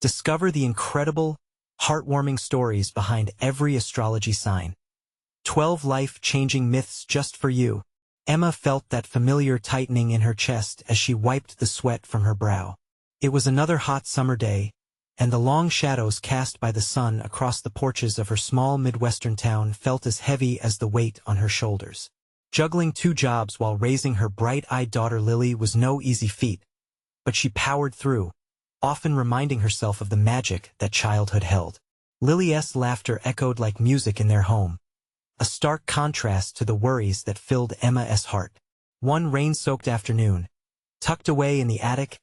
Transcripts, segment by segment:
Discover the incredible, heartwarming stories behind every astrology sign. 12 life-changing myths just for you. Emma felt that familiar tightening in her chest as she wiped the sweat from her brow. It was another hot summer day, and the long shadows cast by the sun across the porches of her small Midwestern town felt as heavy as the weight on her shoulders. Juggling 2 jobs while raising her bright-eyed daughter Lily was no easy feat, but she powered through, often reminding herself of the magic that childhood held. Lily's laughter echoed like music in their home, a stark contrast to the worries that filled Emma's heart. One rain-soaked afternoon, tucked away in the attic,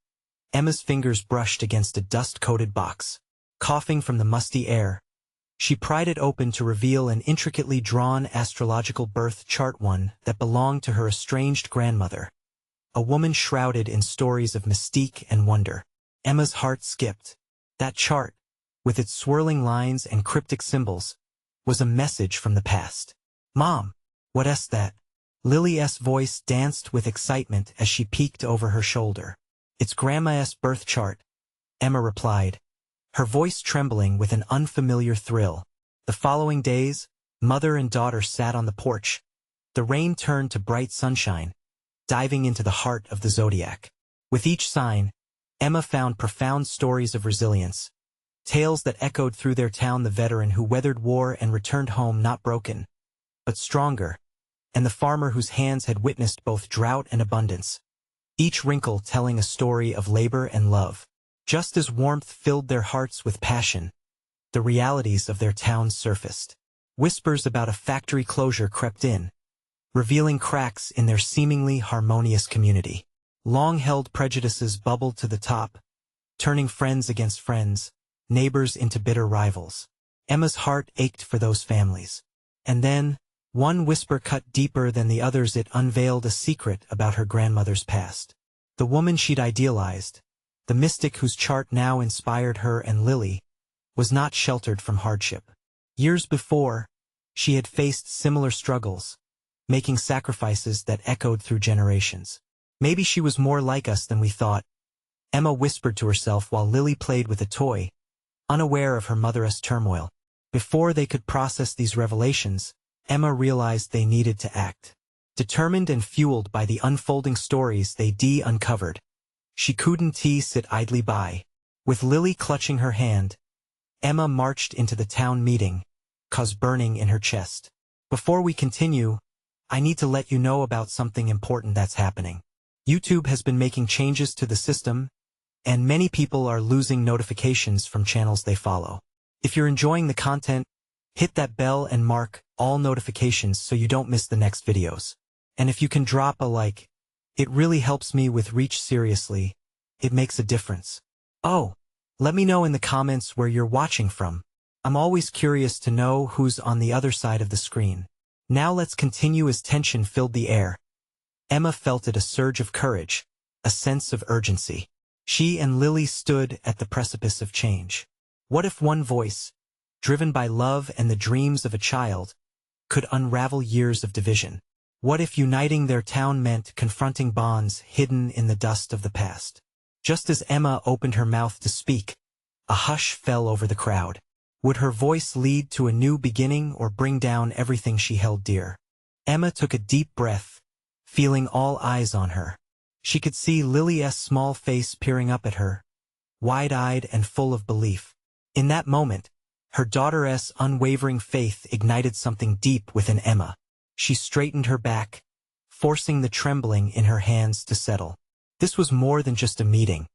Emma's fingers brushed against a dust-coated box. Coughing from the musty air, she pried it open to reveal an intricately drawn astrological birth chart, one that belonged to her estranged grandmother, a woman shrouded in stories of mystique and wonder. Emma's heart skipped. That chart, with its swirling lines and cryptic symbols, was a message from the past. "Mom, what's that?" Lily's voice danced with excitement as she peeked over her shoulder. "It's Grandma's birth chart," Emma replied, her voice trembling with an unfamiliar thrill. The following days, mother and daughter sat on the porch. The rain turned to bright sunshine, diving into the heart of the zodiac. With each sign, Emma found profound stories of resilience, tales that echoed through their town: the veteran who weathered war and returned home not broken, but stronger, and the farmer whose hands had witnessed both drought and abundance, each wrinkle telling a story of labor and love. Just as warmth filled their hearts with passion, the realities of their towns surfaced. Whispers about a factory closure crept in, revealing cracks in their seemingly harmonious community. Long-held prejudices bubbled to the top, turning friends against friends, neighbors into bitter rivals. Emma's heart ached for those families. And then, one whisper cut deeper than the others. It unveiled a secret about her grandmother's past. The woman she'd idealized, the mystic whose chart now inspired her and Lily, was not sheltered from hardship. Years before, she had faced similar struggles, making sacrifices that echoed through generations. "Maybe she was more like us than we thought," Emma whispered to herself while Lily played with a toy, unaware of her mother's turmoil. Before they could process these revelations, Emma realized they needed to act. Determined and fueled by the unfolding stories they'd uncovered, she couldn't sit idly by. With Lily clutching her hand, Emma marched into the town meeting, cause burning in her chest. "Before we continue, I need to let you know about something important that's happening. YouTube has been making changes to the system, and many people are losing notifications from channels they follow. If you're enjoying the content, hit that bell and mark all notifications so you don't miss the next videos. And if you can drop a like, it really helps me with reach. Seriously, it makes a difference. Oh, let me know in the comments where you're watching from. I'm always curious to know who's on the other side of the screen." Now let's continue. As tension filled the air, Emma felt it, a surge of courage, a sense of urgency. She and Lily stood at the precipice of change. What if one voice, driven by love and the dreams of a child, could unravel years of division? What if uniting their town meant confronting bonds hidden in the dust of the past? Just as Emma opened her mouth to speak, a hush fell over the crowd. Would her voice lead to a new beginning or bring down everything she held dear? Emma took a deep breath, feeling all eyes on her. She could see Lily's small face peering up at her, wide-eyed and full of belief. In that moment, her daughter's unwavering faith ignited something deep within Emma. She straightened her back, forcing the trembling in her hands to settle. This was more than just a meeting.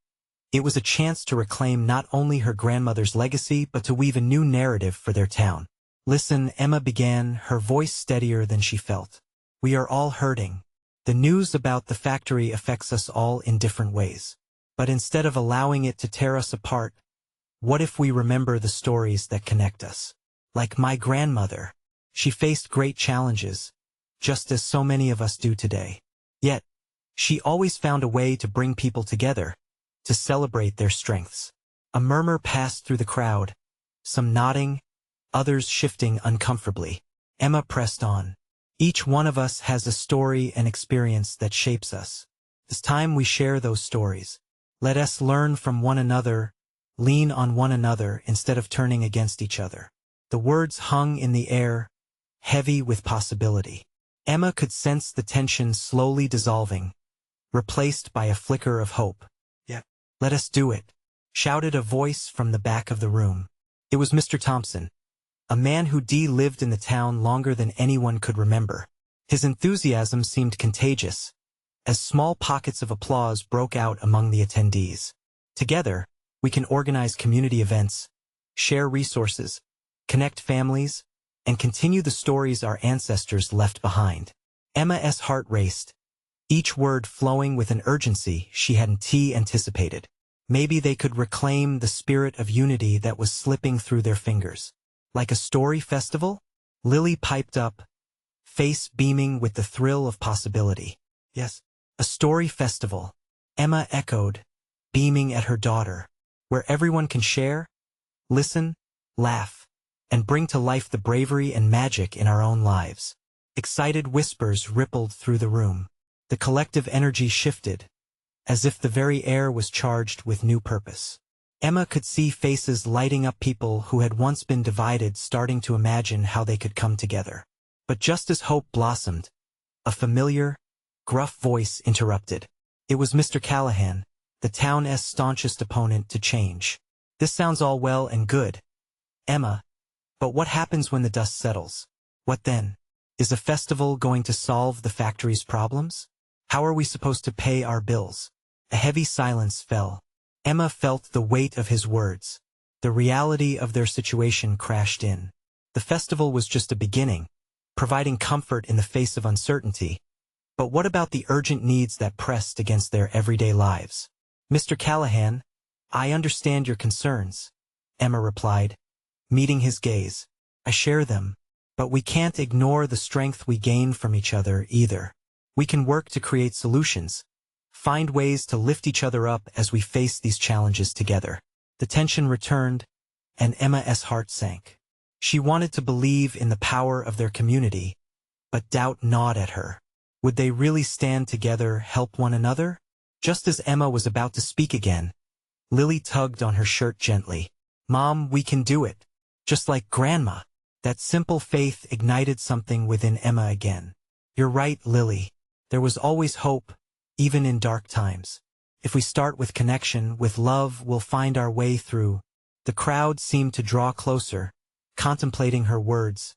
It was a chance to reclaim not only her grandmother's legacy but to weave a new narrative for their town. "Listen," Emma began, her voice steadier than she felt. "We are all hurting. The news about the factory affects us all in different ways. But instead of allowing it to tear us apart, what if we remember the stories that connect us? Like my grandmother. She faced great challenges, just as so many of us do today. Yet, she always found a way to bring people together, to celebrate their strengths." A murmur passed through the crowd, some nodding, others shifting uncomfortably. Emma pressed on. "Each one of us has a story and experience that shapes us. It's time we share those stories. Let us learn from one another, lean on one another instead of turning against each other. The words hung in the air, heavy with possibility. Emma could sense the tension slowly dissolving, replaced by a flicker of hope. "Yeah, let us do it," shouted a voice from the back of the room. It was Mr. Thompson, a man who lived in the town longer than anyone could remember. His enthusiasm seemed contagious, as small pockets of applause broke out among the attendees. "Together, we can organize community events, share resources, connect families, and continue the stories our ancestors left behind." Emma's heart raced, each word flowing with an urgency she hadn't anticipated. Maybe they could reclaim the spirit of unity that was slipping through their fingers. "Like a story festival?" Lily piped up, face beaming with the thrill of possibility. "Yes, a story festival," Emma echoed, beaming at her daughter, "where everyone can share, listen, laugh, and bring to life the bravery and magic in our own lives." Excited whispers rippled through the room. The collective energy shifted, as if the very air was charged with new purpose. Emma could see faces lighting up, people who had once been divided starting to imagine how they could come together. But just as hope blossomed, a familiar, gruff voice interrupted. It was Mr. Callahan, the town's staunchest opponent to change. "This sounds all well and good, Emma, but what happens when the dust settles? What then? Is a festival going to solve the factory's problems? How are we supposed to pay our bills?" A heavy silence fell. Emma felt the weight of his words. The reality of their situation crashed in. The festival was just a beginning, providing comfort in the face of uncertainty. But what about the urgent needs that pressed against their everyday lives? "Mr. Callahan, I understand your concerns," Emma replied, meeting his gaze. "I share them, but we can't ignore the strength we gain from each other either. We can work to create solutions, find ways to lift each other up as we face these challenges together." The tension returned, and Emma's heart sank. She wanted to believe in the power of their community, but doubt gnawed at her. Would they really stand together, help one another? Just as Emma was about to speak again, Lily tugged on her shirt gently. "Mom, we can do it. Just like Grandma." That simple faith ignited something within Emma again. "You're right, Lily. There was always hope, even in dark times. If we start with connection, with love, we'll find our way through." The crowd seemed to draw closer, contemplating her words.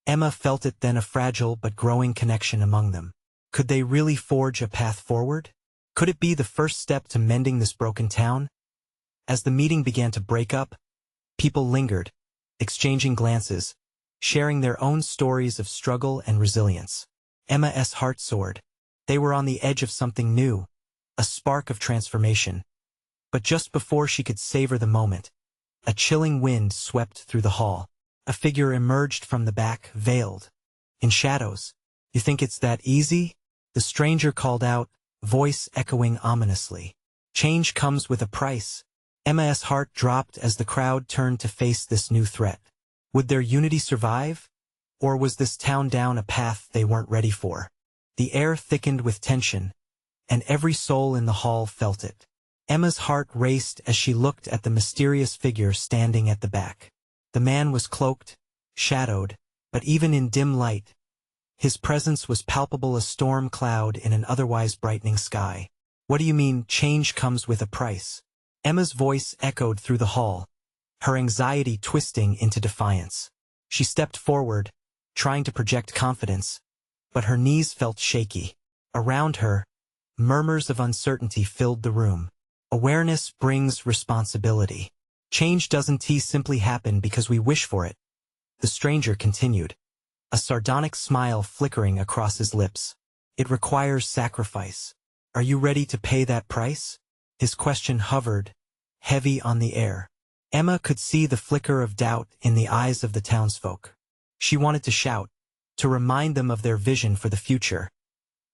Emma felt it then, a fragile but growing connection among them. Could they really forge a path forward? Could it be the first step to mending this broken town? As the meeting began to break up, people lingered, exchanging glances, sharing their own stories of struggle and resilience. Emma's heart soared. They were on the edge of something new, a spark of transformation. But just before she could savor the moment, a chilling wind swept through the hall. A figure emerged from the back, veiled in shadows. "You think it's that easy?" the stranger called out, voice echoing ominously. "Change comes with a price." Emma's heart dropped as the crowd turned to face this new threat. Would their unity survive? Or was this town down a path they weren't ready for? The air thickened with tension, and every soul in the hall felt it. Emma's heart raced as she looked at the mysterious figure standing at the back. The man was cloaked, shadowed, but even in dim light, his presence was palpable, a storm cloud in an otherwise brightening sky. "What do you mean, change comes with a price?" Emma's voice echoed through the hall, her anxiety twisting into defiance. She stepped forward, trying to project confidence, but her knees felt shaky. Around her, murmurs of uncertainty filled the room. Awareness brings responsibility. Change doesn't simply happen because we wish for it, the stranger continued, a sardonic smile flickering across his lips. "It requires sacrifice. Are you ready to pay that price?" His question hovered, heavy on the air. Emma could see the flicker of doubt in the eyes of the townsfolk. She wanted to shout, to remind them of their vision for the future,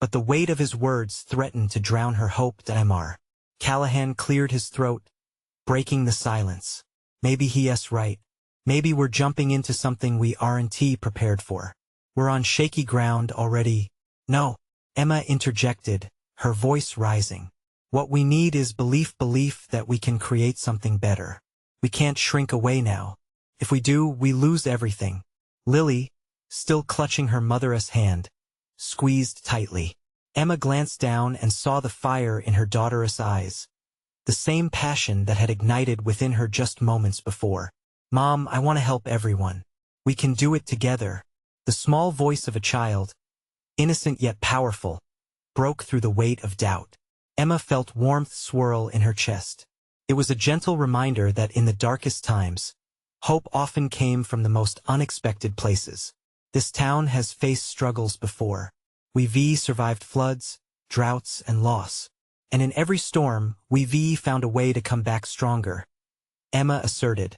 but the weight of his words threatened to drown her hope. Mr. Callahan cleared his throat, breaking the silence. "Maybe he's right. Maybe we're jumping into something we aren't prepared for. We're on shaky ground already." "No," Emma interjected, her voice rising. What we need is belief that we can create something better. We can't shrink away now. If we do, we lose everything. Lily, still clutching her mother's hand, squeezed tightly. Emma glanced down and saw the fire in her daughter's eyes. The same passion that had ignited within her just moments before. Mom, I want to help everyone. We can do it together. The small voice of a child, innocent yet powerful, broke through the weight of doubt. Emma felt warmth swirl in her chest. It was a gentle reminder that in the darkest times, hope often came from the most unexpected places. This town has faced struggles before. We survived floods, droughts, and loss. And in every storm, we found a way to come back stronger. Emma asserted,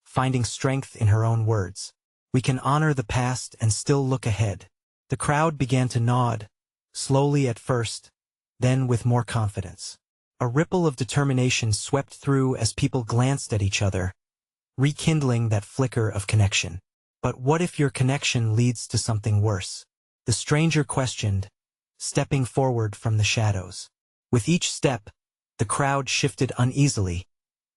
finding strength in her own words. We can honor the past and still look ahead. The crowd began to nod, slowly at first, then with more confidence. A ripple of determination swept through as people glanced at each other, rekindling that flicker of connection. But what if your connection leads to something worse? The stranger questioned, stepping forward from the shadows. With each step, the crowd shifted uneasily,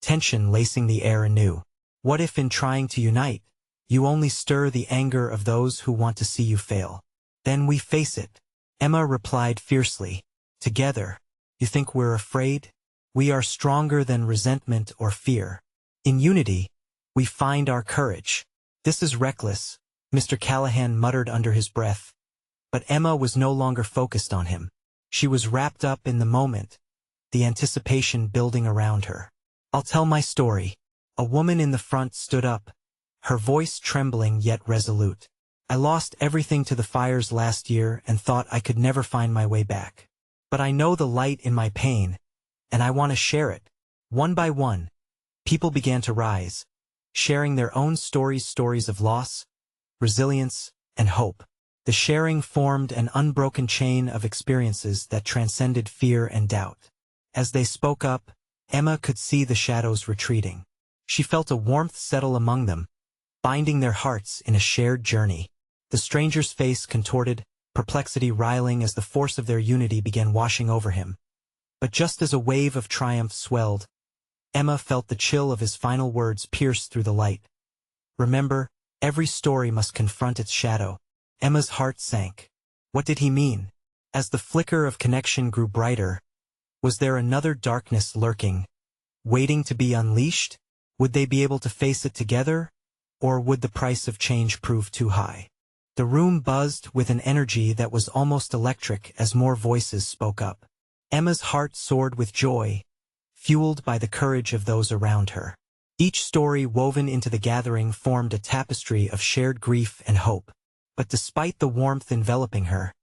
tension lacing the air anew. What if in trying to unite, you only stir the anger of those who want to see you fail? Then we face it. Emma replied fiercely. Together. You think we're afraid? We are stronger than resentment or fear. In unity, we find our courage. This is reckless, Mr. Callahan muttered under his breath. But Emma was no longer focused on him. She was wrapped up in the moment, the anticipation building around her. I'll tell my story. A woman in the front stood up, her voice trembling yet resolute. I lost everything to the fires last year and thought I could never find my way back. But I know the light in my pain, and I want to share it. One by one, people began to rise, sharing their own stories of loss, resilience, and hope. The sharing formed an unbroken chain of experiences that transcended fear and doubt. As they spoke up, Emma could see the shadows retreating. She felt a warmth settle among them, binding their hearts in a shared journey. The stranger's face contorted, perplexity riling as the force of their unity began washing over him. But just as a wave of triumph swelled, Emma felt the chill of his final words pierce through the light. Remember, every story must confront its shadow. Emma's heart sank. What did he mean? As the flicker of connection grew brighter, was there another darkness lurking, waiting to be unleashed? Would they be able to face it together, or would the price of change prove too high? The room buzzed with an energy that was almost electric as more voices spoke up. Emma's heart soared with joy, fueled by the courage of those around her. Each story woven into the gathering formed a tapestry of shared grief and hope. But despite the warmth enveloping her,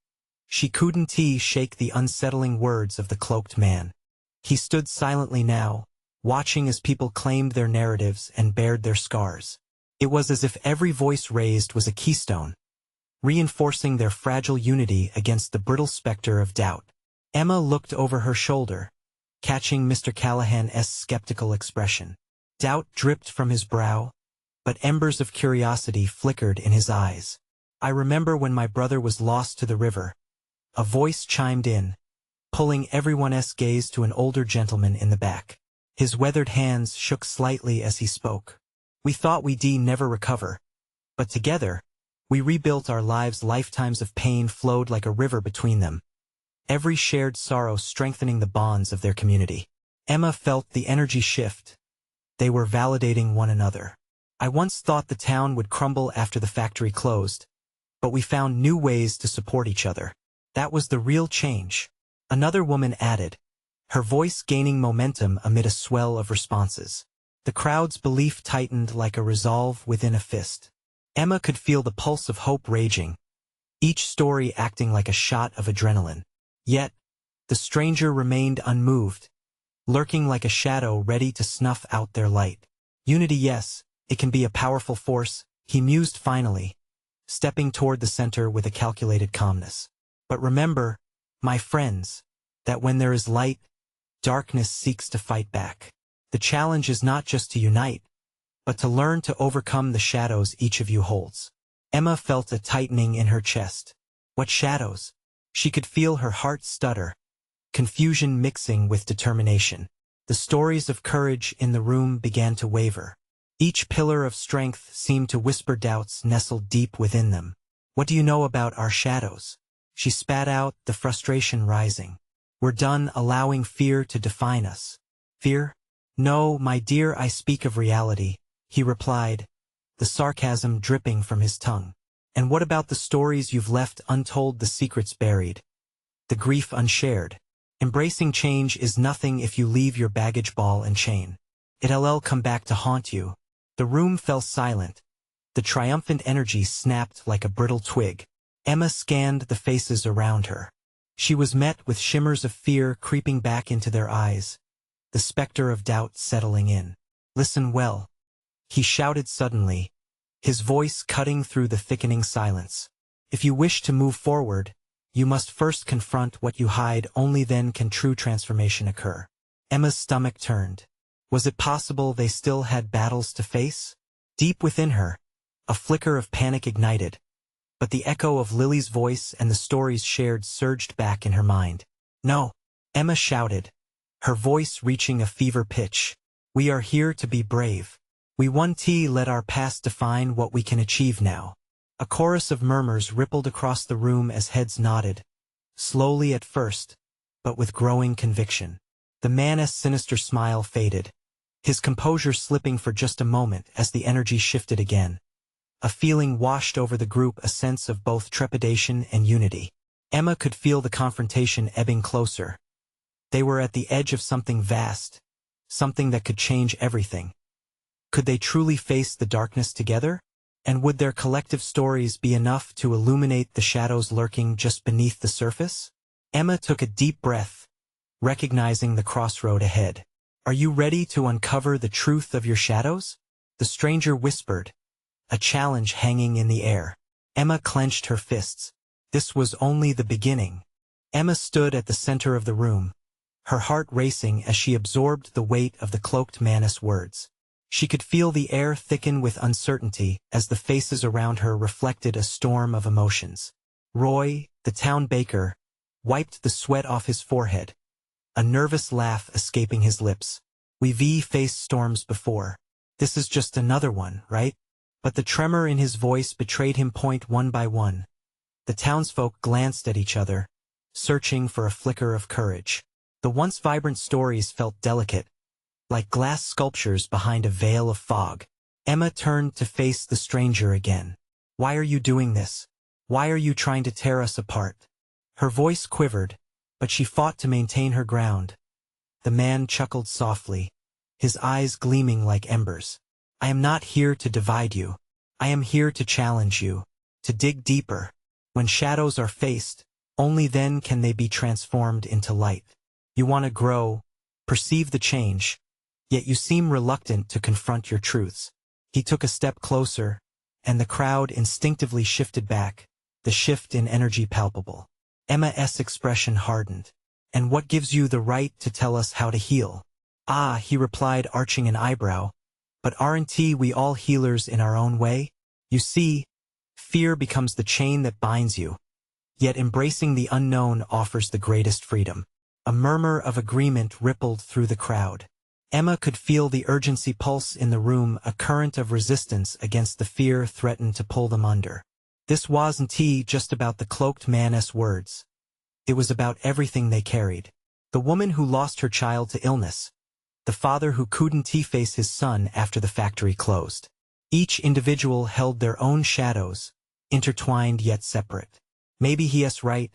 she couldn't shake the unsettling words of the cloaked man. He stood silently now, watching as people claimed their narratives and bared their scars. It was as if every voice raised was a keystone, reinforcing their fragile unity against the brittle specter of doubt. Emma looked over her shoulder, catching Mr. Callahan's skeptical expression. Doubt dripped from his brow, but embers of curiosity flickered in his eyes. I remember when my brother was lost to the river. A voice chimed in, pulling everyone's gaze to an older gentleman in the back. His weathered hands shook slightly as he spoke. We thought we'd never recover. But together, we rebuilt our lives. Lifetimes of pain flowed like a river between them, every shared sorrow strengthening the bonds of their community. Emma felt the energy shift. They were validating one another. I once thought the town would crumble after the factory closed, but we found new ways to support each other. That was the real change. Another woman added, her voice gaining momentum amid a swell of responses. The crowd's belief tightened like a resolve within a fist. Emma could feel the pulse of hope raging, each story acting like a shot of adrenaline. Yet, the stranger remained unmoved, lurking like a shadow ready to snuff out their light. Unity, yes, it can be a powerful force, he mused finally, stepping toward the center with a calculated calmness. But remember, my friends, that when there is light, darkness seeks to fight back. The challenge is not just to unite, but to learn to overcome the shadows each of you holds. Emma felt a tightening in her chest. What shadows? She could feel her heart stutter, confusion mixing with determination. The stories of courage in the room began to waver. Each pillar of strength seemed to whisper doubts nestled deep within them. "What do you know about our shadows?" She spat out, the frustration rising. "We're done allowing fear to define us." "Fear? No, my dear, I speak of reality," he replied, the sarcasm dripping from his tongue. "And what about the stories you've left untold, the secrets buried, the grief unshared? Embracing change is nothing if you leave your baggage ball and chain. It'll come back to haunt you." The room fell silent. The triumphant energy snapped like a brittle twig. Emma scanned the faces around her. She was met with shimmers of fear creeping back into their eyes, the specter of doubt settling in. "Listen well," he shouted suddenly, his voice cutting through the thickening silence. "If you wish to move forward, you must first confront what you hide. Only then can true transformation occur." Emma's stomach turned. Was it possible they still had battles to face? Deep within her, a flicker of panic ignited, but the echo of Lily's voice and the stories shared surged back in her mind. "No," Emma shouted, her voice reaching a fever pitch. "We are here to be brave. We won't let our past define what we can achieve now." A chorus of murmurs rippled across the room as heads nodded, slowly at first, but with growing conviction. The man's sinister smile faded, his composure slipping for just a moment as the energy shifted again. A feeling washed over the group, a sense of both trepidation and unity. Emma could feel the confrontation ebbing closer. They were at the edge of something vast, something that could change everything. Could they truly face the darkness together? And would their collective stories be enough to illuminate the shadows lurking just beneath the surface? Emma took a deep breath, recognizing the crossroad ahead. "Are you ready to uncover the truth of your shadows?" the stranger whispered, a challenge hanging in the air. Emma clenched her fists. This was only the beginning. Emma stood at the center of the room, her heart racing as she absorbed the weight of the cloaked man's words. She could feel the air thicken with uncertainty as the faces around her reflected a storm of emotions. Roy, the town baker, wiped the sweat off his forehead, a nervous laugh escaping his lips. "We've faced storms before. This is just another one, right?" But the tremor in his voice betrayed him. One by one, the townsfolk glanced at each other, searching for a flicker of courage. The once vibrant stories felt delicate, like glass sculptures behind a veil of fog. Emma turned to face the stranger again. "Why are you doing this? Why are you trying to tear us apart?" Her voice quivered, but she fought to maintain her ground. The man chuckled softly, his eyes gleaming like embers. "I am not here to divide you. I am here to challenge you, to dig deeper. When shadows are faced, only then can they be transformed into light. You want to grow, perceive the change, yet you seem reluctant to confront your truths." He took a step closer, and the crowd instinctively shifted back, the shift in energy palpable. Emma's expression hardened. "And what gives you the right to tell us how to heal?" "Ah," he replied, arching an eyebrow, "but aren't we all healers in our own way? You see, fear becomes the chain that binds you, yet embracing the unknown offers the greatest freedom." A murmur of agreement rippled through the crowd. Emma could feel the urgency pulse in the room, a current of resistance against the fear threatened to pull them under. This wasn't just about the cloaked man's words. It was about everything they carried. The woman who lost her child to illness, the father who couldn't face his son after the factory closed. Each individual held their own shadows, intertwined yet separate. "Maybe he's right,"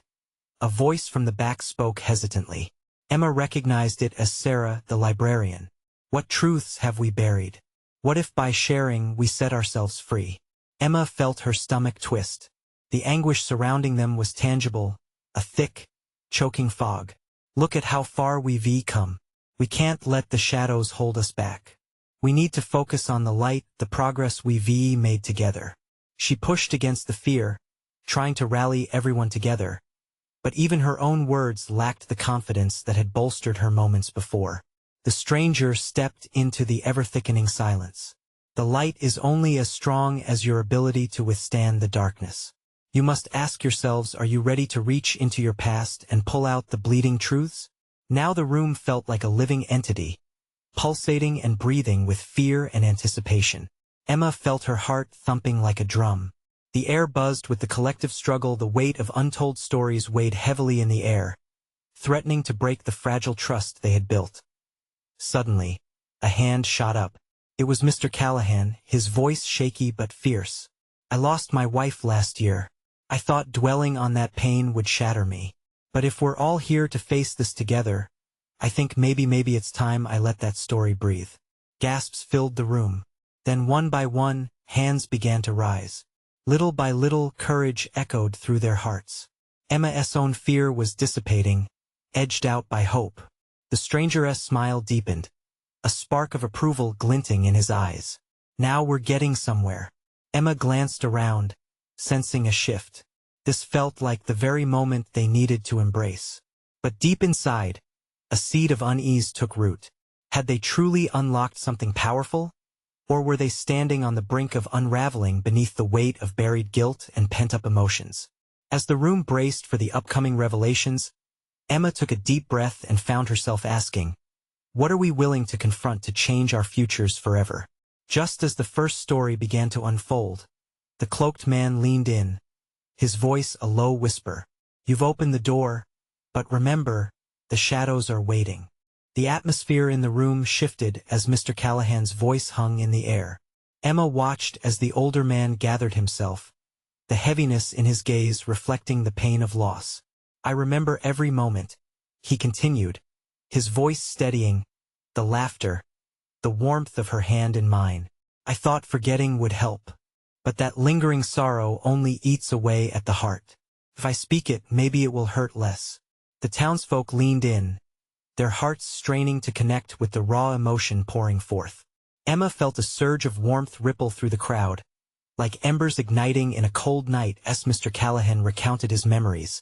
a voice from the back spoke hesitantly. Emma recognized it as Sarah, the librarian. "What truths have we buried? What if by sharing we set ourselves free?" Emma felt her stomach twist. The anguish surrounding them was tangible, a thick, choking fog. "Look at how far we've come. We can't let the shadows hold us back. We need to focus on the light, the progress we've made together." She pushed against the fear, trying to rally everyone together, but even her own words lacked the confidence that had bolstered her moments before. The stranger stepped into the ever-thickening silence. "The light is only as strong as your ability to withstand the darkness." You must ask yourselves, are you ready to reach into your past and pull out the bleeding truths? Now the room felt like a living entity, pulsating and breathing with fear and anticipation. Emma felt her heart thumping like a drum. The air buzzed with the collective struggle. The weight of untold stories weighed heavily in the air, threatening to break the fragile trust they had built. Suddenly, a hand shot up. It was Mr. Callahan, his voice shaky but fierce. I lost my wife last year. I thought dwelling on that pain would shatter me. But if we're all here to face this together, I think maybe it's time I let that story breathe. Gasps filled the room. Then one by one, hands began to rise. Little by little, courage echoed through their hearts. Emma's own fear was dissipating, edged out by hope. The stranger's smile deepened, a spark of approval glinting in his eyes. Now we're getting somewhere. Emma glanced around, sensing a shift. This felt like the very moment they needed to embrace. But deep inside, a seed of unease took root. Had they truly unlocked something powerful? Or were they standing on the brink of unraveling beneath the weight of buried guilt and pent-up emotions? As the room braced for the upcoming revelations, Emma took a deep breath and found herself asking, what are we willing to confront to change our futures forever? Just as the first story began to unfold, the cloaked man leaned in, his voice a low whisper. You've opened the door, but remember, the shadows are waiting. The atmosphere in the room shifted as Mr. Callahan's voice hung in the air. Emma watched as the older man gathered himself, the heaviness in his gaze reflecting the pain of loss. I remember every moment, he continued, his voice steadying, the laughter, the warmth of her hand in mine. I thought forgetting would help. But that lingering sorrow only eats away at the heart. If I speak it, maybe it will hurt less. The townsfolk leaned in, their hearts straining to connect with the raw emotion pouring forth. Emma felt a surge of warmth ripple through the crowd, like embers igniting in a cold night. As Mr. Callahan recounted his memories,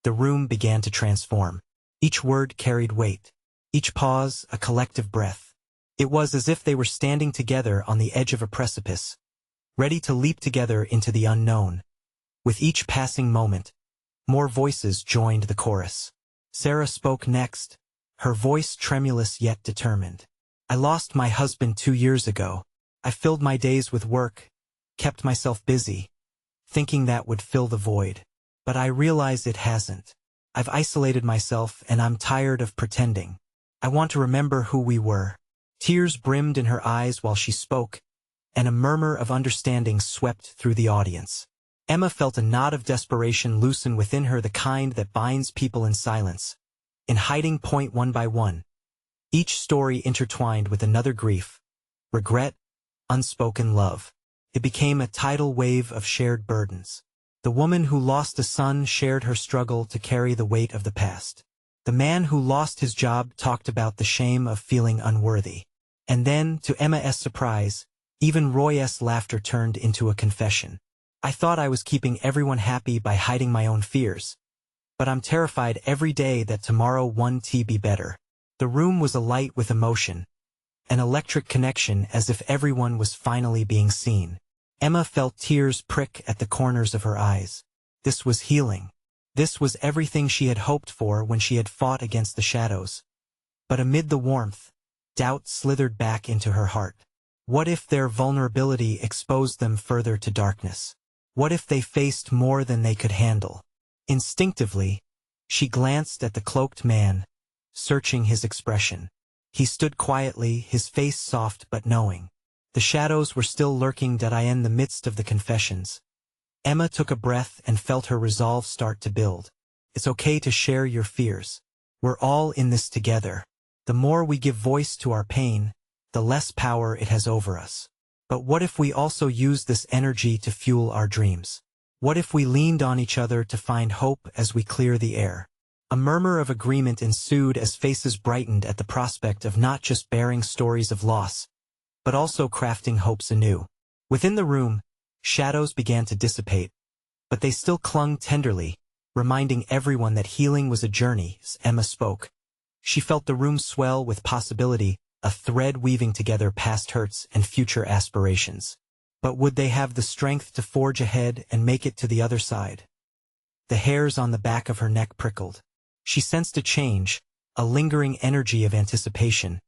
the room began to transform. Each word carried weight, each pause a collective breath. It was as if they were standing together on the edge of a precipice, ready to leap together into the unknown. With each passing moment, more voices joined the chorus. Sarah spoke next, her voice tremulous yet determined. I lost my husband 2 years ago. I filled my days with work, kept myself busy, thinking that would fill the void. But I realize it hasn't. I've isolated myself and I'm tired of pretending. I want to remember who we were. Tears brimmed in her eyes while she spoke, and a murmur of understanding swept through the audience. Emma felt a knot of desperation loosen within her, the kind that binds people in silence, in hiding point one by one. Each story intertwined with another grief, regret, unspoken love. It became a tidal wave of shared burdens. The woman who lost a son shared her struggle to carry the weight of the past. The man who lost his job talked about the shame of feeling unworthy. And then, to Emma's surprise, even Roy's laughter turned into a confession. I thought I was keeping everyone happy by hiding my own fears. But I'm terrified every day that tomorrow won't be better. The room was alight with emotion, an electric connection, as if everyone was finally being seen. Emma felt tears prick at the corners of her eyes. This was healing. This was everything she had hoped for when she had fought against the shadows. But amid the warmth, doubt slithered back into her heart. What if their vulnerability exposed them further to darkness? What if they faced more than they could handle? Instinctively, she glanced at the cloaked man, searching his expression. He stood quietly, his face soft but knowing. The shadows were still lurking in the midst of the confessions. Emma took a breath and felt her resolve start to build. It's okay to share your fears. We're all in this together. The more we give voice to our pain, the less power it has over us. But what if we also use this energy to fuel our dreams? What if we leaned on each other to find hope as we clear the air? A murmur of agreement ensued as faces brightened at the prospect of not just bearing stories of loss, but also crafting hopes anew. Within the room, shadows began to dissipate, but they still clung tenderly, reminding everyone that healing was a journey. As Emma spoke, she felt the room swell with possibility, a thread weaving together past hurts and future aspirations. But would they have the strength to forge ahead and make it to the other side? The hairs on the back of her neck prickled. She sensed a change, a lingering energy of anticipation.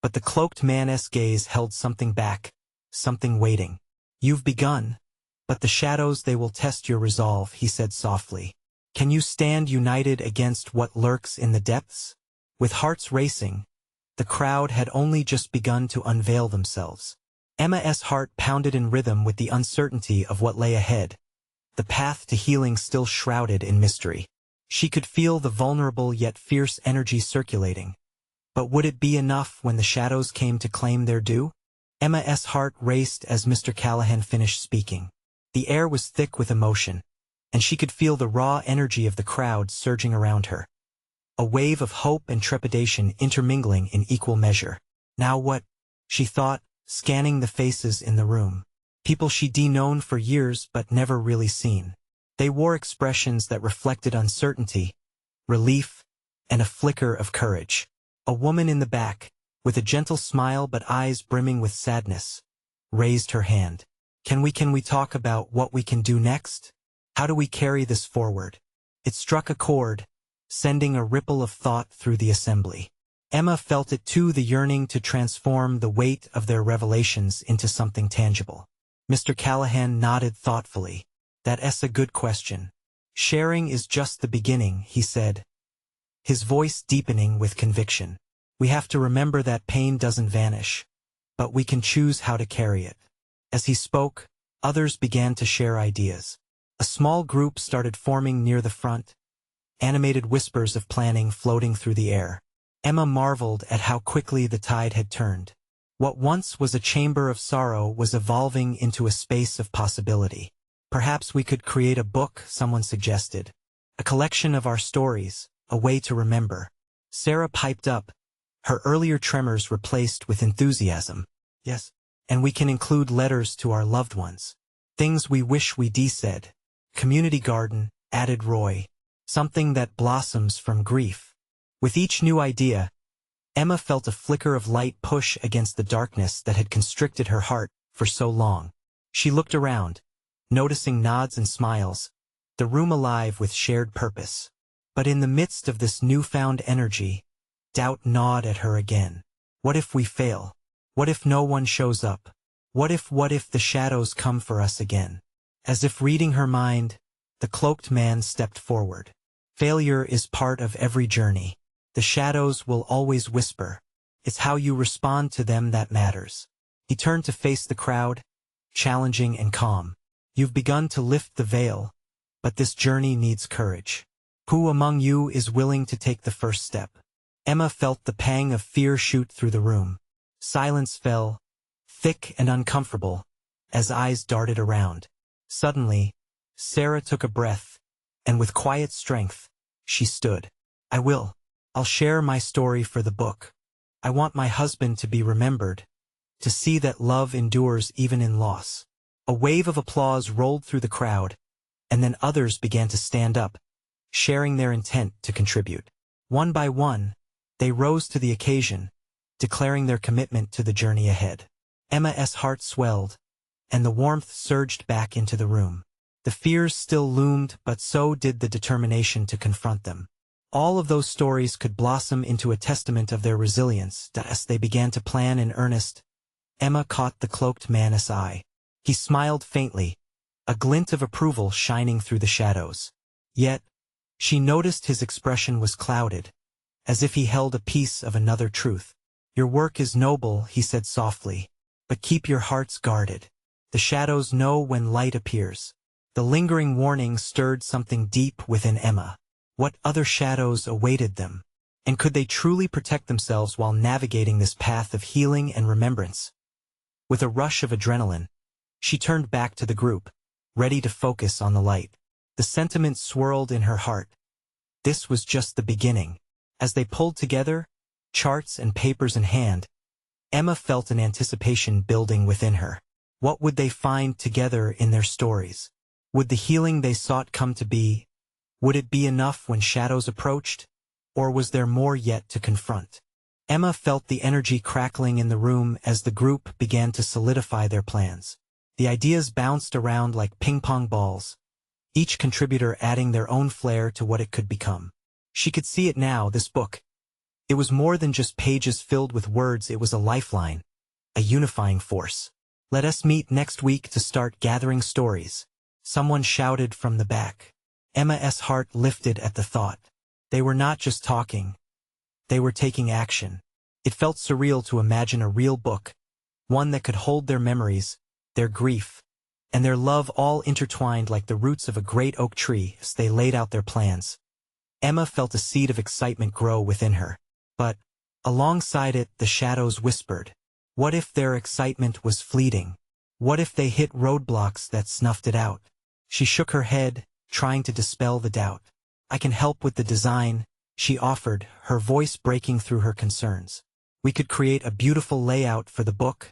But the cloaked man's gaze held something back, something waiting. You've begun. But the shadows, they will test your resolve, he said softly. Can you stand united against what lurks in the depths? With hearts racing, the crowd had only just begun to unveil themselves. Emma's heart pounded in rhythm with the uncertainty of what lay ahead, the path to healing still shrouded in mystery. She could feel the vulnerable yet fierce energy circulating. But would it be enough when the shadows came to claim their due? Emma's heart raced as Mr. Callahan finished speaking. The air was thick with emotion, and she could feel the raw energy of the crowd surging around her. A wave of hope and trepidation intermingling in equal measure. Now what? She thought, scanning the faces in the room. People she'd known for years but never really seen. They wore expressions that reflected uncertainty, relief, and a flicker of courage. A woman in the back, with a gentle smile but eyes brimming with sadness, raised her hand. Can we talk about what we can do next? How do we carry this forward? It struck a chord, sending a ripple of thought through the assembly. Emma felt it too, the yearning to transform the weight of their revelations into something tangible. Mr. Callahan nodded thoughtfully. That's a good question. Sharing is just the beginning, he said, his voice deepening with conviction. We have to remember that pain doesn't vanish, but we can choose how to carry it. As he spoke, others began to share ideas. A small group started forming near the front, animated whispers of planning floating through the air. Emma marveled at how quickly the tide had turned. What once was a chamber of sorrow was evolving into a space of possibility. Perhaps we could create a book, someone suggested. A collection of our stories, a way to remember. Sarah piped up, her earlier tremors replaced with enthusiasm. Yes. And we can include letters to our loved ones. Things we wish we'd said. Community garden, added Roy. Something that blossoms from grief. With each new idea, Emma felt a flicker of light push against the darkness that had constricted her heart for so long. She looked around, noticing nods and smiles, the room alive with shared purpose. But in the midst of this newfound energy, doubt gnawed at her again. What if we fail? What if no one shows up? What if the shadows come for us again? As if reading her mind, the cloaked man stepped forward. Failure is part of every journey. The shadows will always whisper. It's how you respond to them that matters. He turned to face the crowd, challenging and calm. You've begun to lift the veil, but this journey needs courage. Who among you is willing to take the first step? Emma felt the pang of fear shoot through the room. Silence fell, thick and uncomfortable, as eyes darted around. Suddenly, Sarah took a breath, and with quiet strength, she stood. I'll share my story for the book. I want my husband to be remembered, to see that love endures even in loss. A wave of applause rolled through the crowd, and then others began to stand up, sharing their intent to contribute. One by one, they rose to the occasion, declaring their commitment to the journey ahead. Emma's heart swelled, and the warmth surged back into the room. The fears still loomed, but so did the determination to confront them. All of those stories could blossom into a testament of their resilience. As they began to plan in earnest, Emma caught the cloaked man's eye. He smiled faintly, a glint of approval shining through the shadows. Yet, she noticed his expression was clouded, as if he held a piece of another truth. Your work is noble, he said softly, but keep your hearts guarded. The shadows know when light appears. The lingering warning stirred something deep within Emma. What other shadows awaited them? And could they truly protect themselves while navigating this path of healing and remembrance? With a rush of adrenaline, she turned back to the group, ready to focus on the light. The sentiment swirled in her heart. This was just the beginning. As they pulled together, charts and papers in hand, Emma felt an anticipation building within her. What would they find together in their stories? Would the healing they sought come to be? Would it be enough when shadows approached? Or was there more yet to confront? Emma felt the energy crackling in the room as the group began to solidify their plans. The ideas bounced around like ping-pong balls, each contributor adding their own flair to what it could become. She could see it now, this book. It was more than just pages filled with words, it was a lifeline, a unifying force. "Let us meet next week to start gathering stories," someone shouted from the back. Emma's heart lifted at the thought. They were not just talking. They were taking action. It felt surreal to imagine a real book, one that could hold their memories, their grief, and their love all intertwined like the roots of a great oak tree as they laid out their plans. Emma felt a seed of excitement grow within her. But, alongside it, the shadows whispered. What if their excitement was fleeting? What if they hit roadblocks that snuffed it out? She shook her head, trying to dispel the doubt. "I can help with the design," she offered, her voice breaking through her concerns. "We could create a beautiful layout for the book,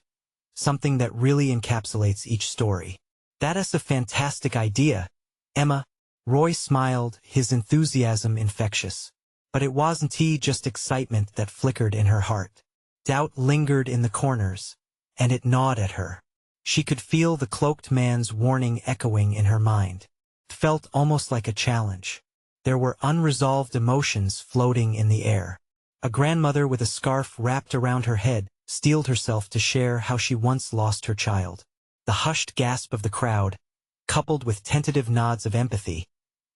something that really encapsulates each story." "That is a fantastic idea, Emma." Roy smiled, his enthusiasm infectious. But it wasn't just excitement that flickered in her heart. Doubt lingered in the corners, and it gnawed at her. She could feel the cloaked man's warning echoing in her mind. It felt almost like a challenge. There were unresolved emotions floating in the air. A grandmother with a scarf wrapped around her head steeled herself to share how she once lost her child. The hushed gasp of the crowd, coupled with tentative nods of empathy,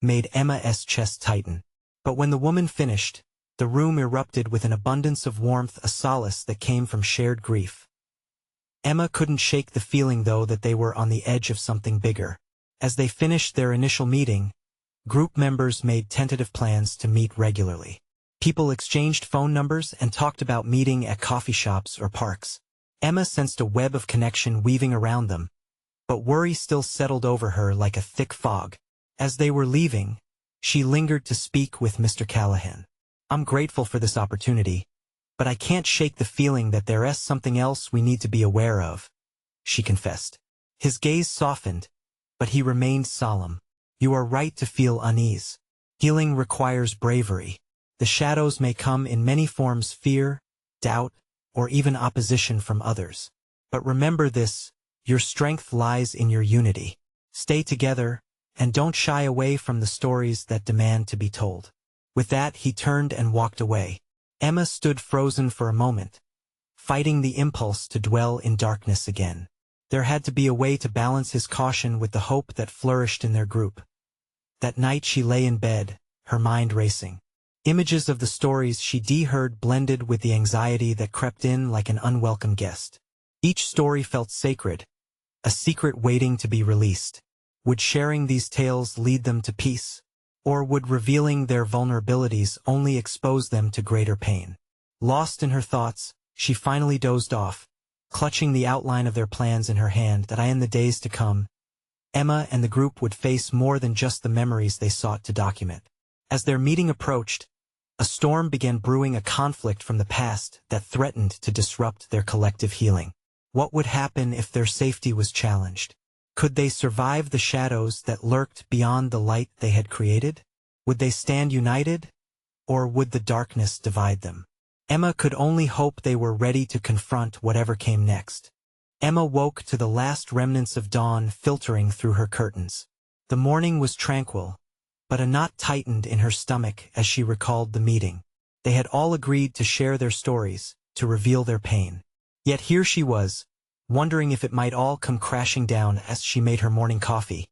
made Emma's chest tighten. But when the woman finished, the room erupted with an abundance of warmth, a solace that came from shared grief. Emma couldn't shake the feeling, though, that they were on the edge of something bigger. As they finished their initial meeting, group members made tentative plans to meet regularly. People exchanged phone numbers and talked about meeting at coffee shops or parks. Emma sensed a web of connection weaving around them, but worry still settled over her like a thick fog. As they were leaving, she lingered to speak with Mr. Callahan. "I'm grateful for this opportunity, but I can't shake the feeling that there is something else we need to be aware of," she confessed. His gaze softened, but he remained solemn. "You are right to feel unease. Healing requires bravery. The shadows may come in many forms: fear, doubt, or even opposition from others. But remember this, your strength lies in your unity. Stay together, and don't shy away from the stories that demand to be told." With that, he turned and walked away. Emma stood frozen for a moment, fighting the impulse to dwell in darkness again. There had to be a way to balance his caution with the hope that flourished in their group. That night she lay in bed, her mind racing. Images of the stories she'd heard blended with the anxiety that crept in like an unwelcome guest. Each story felt sacred, a secret waiting to be released. Would sharing these tales lead them to peace? Or would revealing their vulnerabilities only expose them to greater pain? Lost in her thoughts, she finally dozed off, clutching the outline of their plans in her hand. That in the days to come, Emma and the group would face more than just the memories they sought to document. As their meeting approached, a storm began brewing, a conflict from the past that threatened to disrupt their collective healing. What would happen if their safety was challenged? Could they survive the shadows that lurked beyond the light they had created? Would they stand united, or would the darkness divide them? Emma could only hope they were ready to confront whatever came next. Emma woke to the last remnants of dawn filtering through her curtains. The morning was tranquil, but a knot tightened in her stomach as she recalled the meeting. They had all agreed to share their stories, to reveal their pain. Yet here she was, wondering if it might all come crashing down. As she made her morning coffee,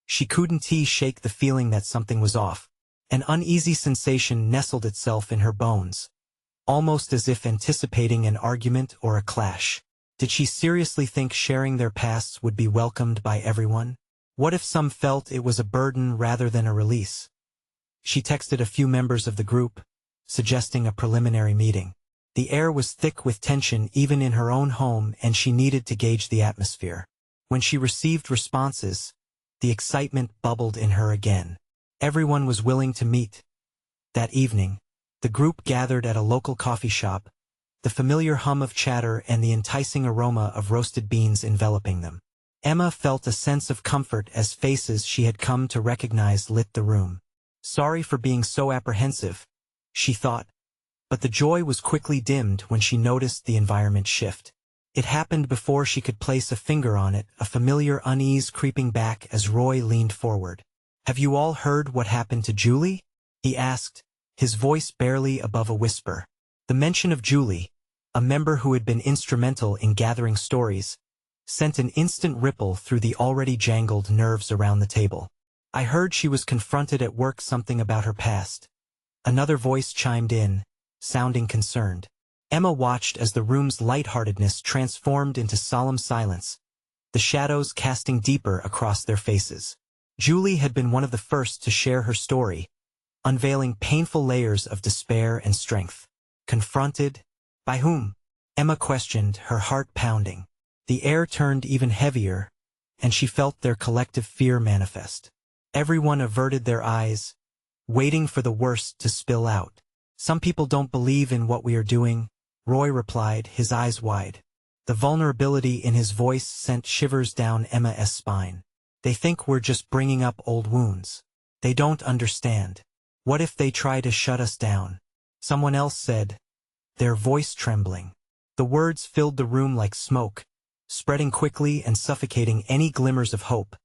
she couldn't shake the feeling that something was off. An uneasy sensation nestled itself in her bones, almost as if anticipating an argument or a clash. Did she seriously think sharing their pasts would be welcomed by everyone? What if some felt it was a burden rather than a release? She texted a few members of the group, suggesting a preliminary meeting. The air was thick with tension even in her own home, and she needed to gauge the atmosphere. When she received responses, the excitement bubbled in her again. Everyone was willing to meet. That evening, the group gathered at a local coffee shop, the familiar hum of chatter and the enticing aroma of roasted beans enveloping them. Emma felt a sense of comfort as faces she had come to recognize lit the room. Sorry for being so apprehensive, she thought, but the joy was quickly dimmed when she noticed the environment shift. It happened before she could place a finger on it, a familiar unease creeping back as Roy leaned forward. "Have you all heard what happened to Julie?" he asked, his voice barely above a whisper. The mention of Julie, a member who had been instrumental in gathering stories, sent an instant ripple through the already jangled nerves around the table. "I heard she was confronted at work, something about her past." Another voice chimed in, sounding concerned. Emma watched as the room's lightheartedness transformed into solemn silence, the shadows casting deeper across their faces. Julie had been one of the first to share her story, unveiling painful layers of despair and strength. Confronted? By whom? Emma questioned, her heart pounding. The air turned even heavier, and she felt their collective fear manifest. Everyone averted their eyes, waiting for the worst to spill out. "Some people don't believe in what we are doing," Roy replied, his eyes wide. The vulnerability in his voice sent shivers down Emma's spine. "They think we're just bringing up old wounds. They don't understand. What if they try to shut us down?" Someone else said, their voice trembling. The words filled the room like smoke, spreading quickly and suffocating any glimmers of hope.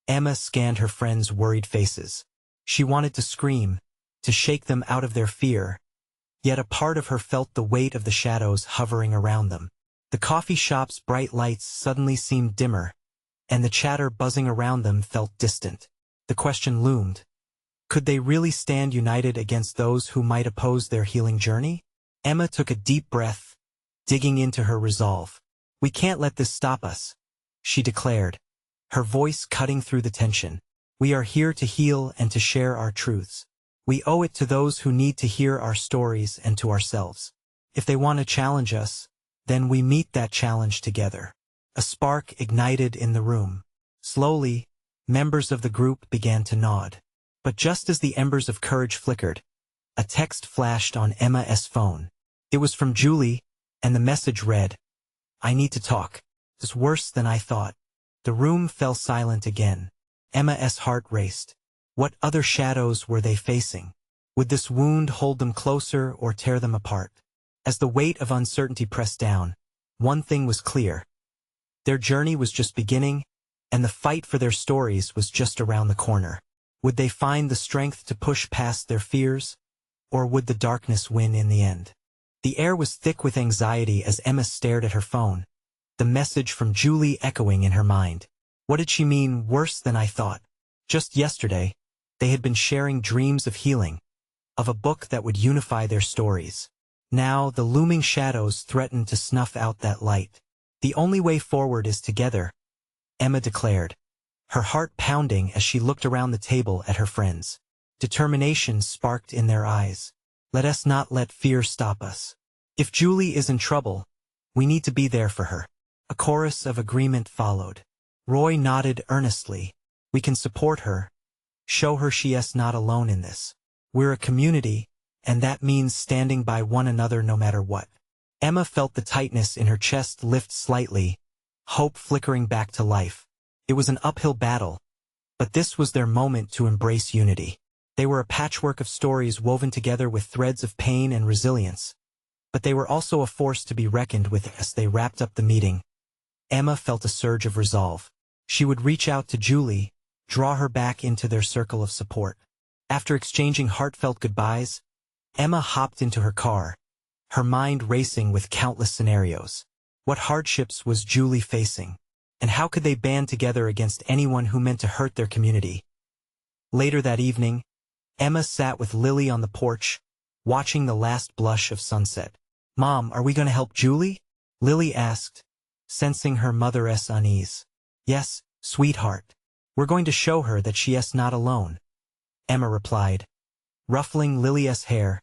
Emma scanned her friends' worried faces. She wanted to scream, to shake them out of their fear, yet a part of her felt the weight of the shadows hovering around them. The coffee shop's bright lights suddenly seemed dimmer, and the chatter buzzing around them felt distant. The question loomed. Could they really stand united against those who might oppose their healing journey? Emma took a deep breath, digging into her resolve. "We can't let this stop us," she declared, her voice cutting through the tension. "We are here to heal and to share our truths. We owe it to those who need to hear our stories and to ourselves. If they want to challenge us, then we meet that challenge together." A spark ignited in the room. Slowly, members of the group began to nod. But just as the embers of courage flickered, a text flashed on Emma's phone. It was from Julie, and the message read, "I need to talk. It's worse than I thought." The room fell silent again. Emma's heart raced. What other shadows were they facing? Would this wound hold them closer or tear them apart? As the weight of uncertainty pressed down, one thing was clear. Their journey was just beginning, and the fight for their stories was just around the corner. Would they find the strength to push past their fears, or would the darkness win in the end? The air was thick with anxiety as Emma stared at her phone, the message from Julie echoing in her mind. What did she mean, worse than I thought? Just yesterday, they had been sharing dreams of healing, of a book that would unify their stories. Now, the looming shadows threatened to snuff out that light. "The only way forward is together," Emma declared, her heart pounding as she looked around the table at her friends. Determination sparked in their eyes. "Let us not let fear stop us. If Julie is in trouble, we need to be there for her." A chorus of agreement followed. Roy nodded earnestly. "We can support her, show her she is not alone in this. We're a community, and that means standing by one another no matter what." Emma felt the tightness in her chest lift slightly, hope flickering back to life. It was an uphill battle, but this was their moment to embrace unity. They were a patchwork of stories woven together with threads of pain and resilience, but they were also a force to be reckoned with. As they wrapped up the meeting, Emma felt a surge of resolve. She would reach out to Julie, draw her back into their circle of support. After exchanging heartfelt goodbyes, Emma hopped into her car, her mind racing with countless scenarios. What hardships was Julie facing? And how could they band together against anyone who meant to hurt their community? Later that evening, Emma sat with Lily on the porch, watching the last blush of sunset. "Mom, are we going to help Julie?" Lily asked, sensing her mother's unease. "Yes, sweetheart. We're going to show her that she is not alone," Emma replied, ruffling Lily's hair,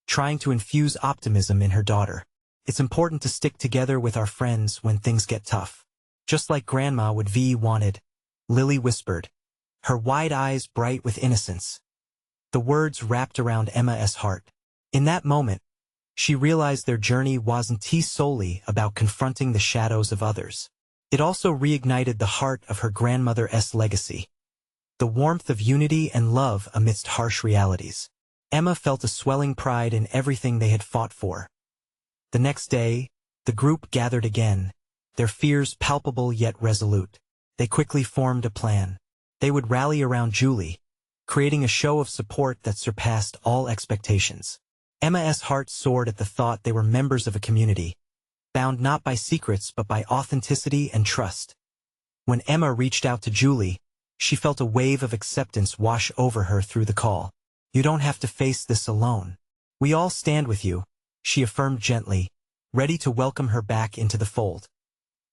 trying to infuse optimism in her daughter. "It's important to stick together with our friends when things get tough. Just like Grandma would be wanted," Lily whispered, her wide eyes bright with innocence. The words wrapped around Emma's heart. In that moment, she realized their journey wasn't solely about confronting the shadows of others. It also reignited the heart of her grandmother's legacy. The warmth of unity and love amidst harsh realities. Emma felt a swelling pride in everything they had fought for. The next day, The group gathered again, their fears palpable yet resolute. They quickly formed a plan. They would rally around Julie, creating a show of support that surpassed all expectations. Emma's heart soared at the thought they were members of a community, bound not by secrets but by authenticity and trust. When Emma reached out to Julie, she felt a wave of acceptance wash over her through the call. "You don't have to face this alone. We all stand with you," she affirmed gently, ready to welcome her back into the fold.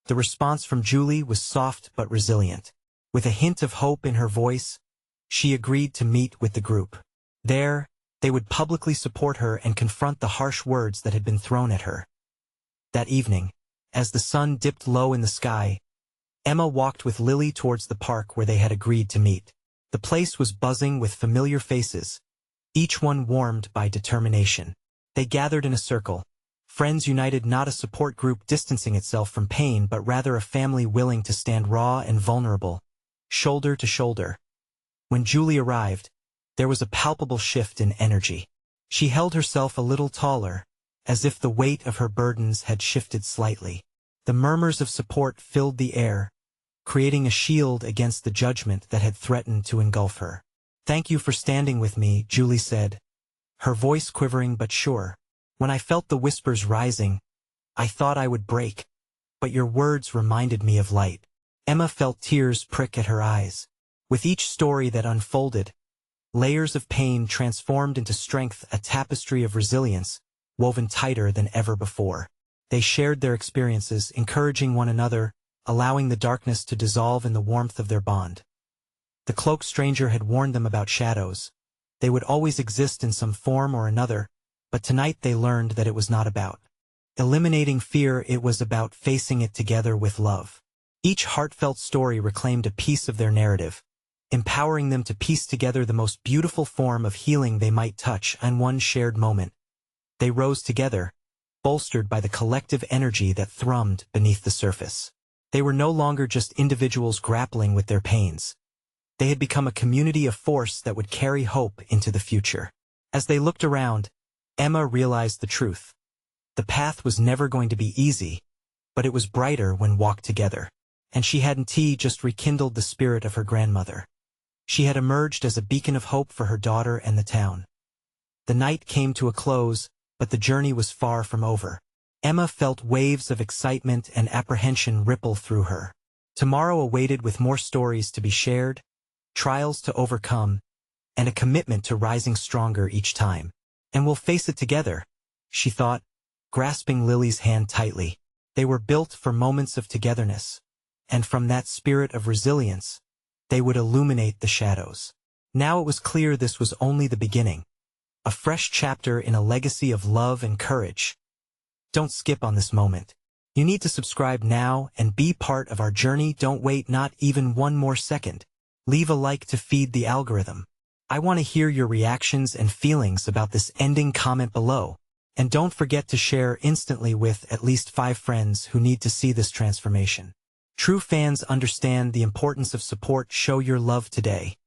The response from Julie was soft but resilient. With a hint of hope in her voice, she agreed to meet with the group. There, they would publicly support her and confront the harsh words that had been thrown at her. That evening, as the sun dipped low in the sky, Emma walked with Lily towards the park where they had agreed to meet. The place was buzzing with familiar faces, each one warmed by determination. They gathered in a circle, friends united, not a support group distancing itself from pain but rather a family willing to stand raw and vulnerable, shoulder to shoulder. When Julie arrived, there was a palpable shift in energy. She held herself a little taller, as if the weight of her burdens had shifted slightly. The murmurs of support filled the air, creating a shield against the judgment that had threatened to engulf her. "Thank you for standing with me," Julie said, her voice quivering but sure. "When I felt the whispers rising, I thought I would break, but your words reminded me of light." Emma felt tears prick at her eyes. With each story that unfolded, layers of pain transformed into strength, a tapestry of resilience, woven tighter than ever before. They shared their experiences, encouraging one another, allowing the darkness to dissolve in the warmth of their bond. The cloaked stranger had warned them about shadows. They would always exist in some form or another, but tonight they learned that it was not about eliminating fear, it was about facing it together with love. Each heartfelt story reclaimed a piece of their narrative, empowering them to piece together the most beautiful form of healing they might touch. In one shared moment, they rose together, bolstered by the collective energy that thrummed beneath the surface. They were no longer just individuals grappling with their pains. They had become a community, of force that would carry hope into the future. As they looked around, Emma realized the truth. The path was never going to be easy, but it was brighter when walked together. And she hadn't just rekindled the spirit of her grandmother. She had emerged as a beacon of hope for her daughter and the town. The night came to a close, but the journey was far from over. Emma felt waves of excitement and apprehension ripple through her. Tomorrow awaited, with more stories to be shared, trials to overcome, and a commitment to rising stronger each time. "And we'll face it together," she thought, grasping Lily's hand tightly. They were built for moments of togetherness, and from that spirit of resilience, they would illuminate the shadows. Now it was clear this was only the beginning, a fresh chapter in a legacy of love and courage. Don't skip on this moment. You need to subscribe now and be part of our journey. Don't wait not even one more second. Leave a like to feed the algorithm. I want to hear your reactions and feelings about this ending. Comment below. And don't forget to share instantly with at least 5 friends who need to see this transformation. True fans understand the importance of support. Show your love today.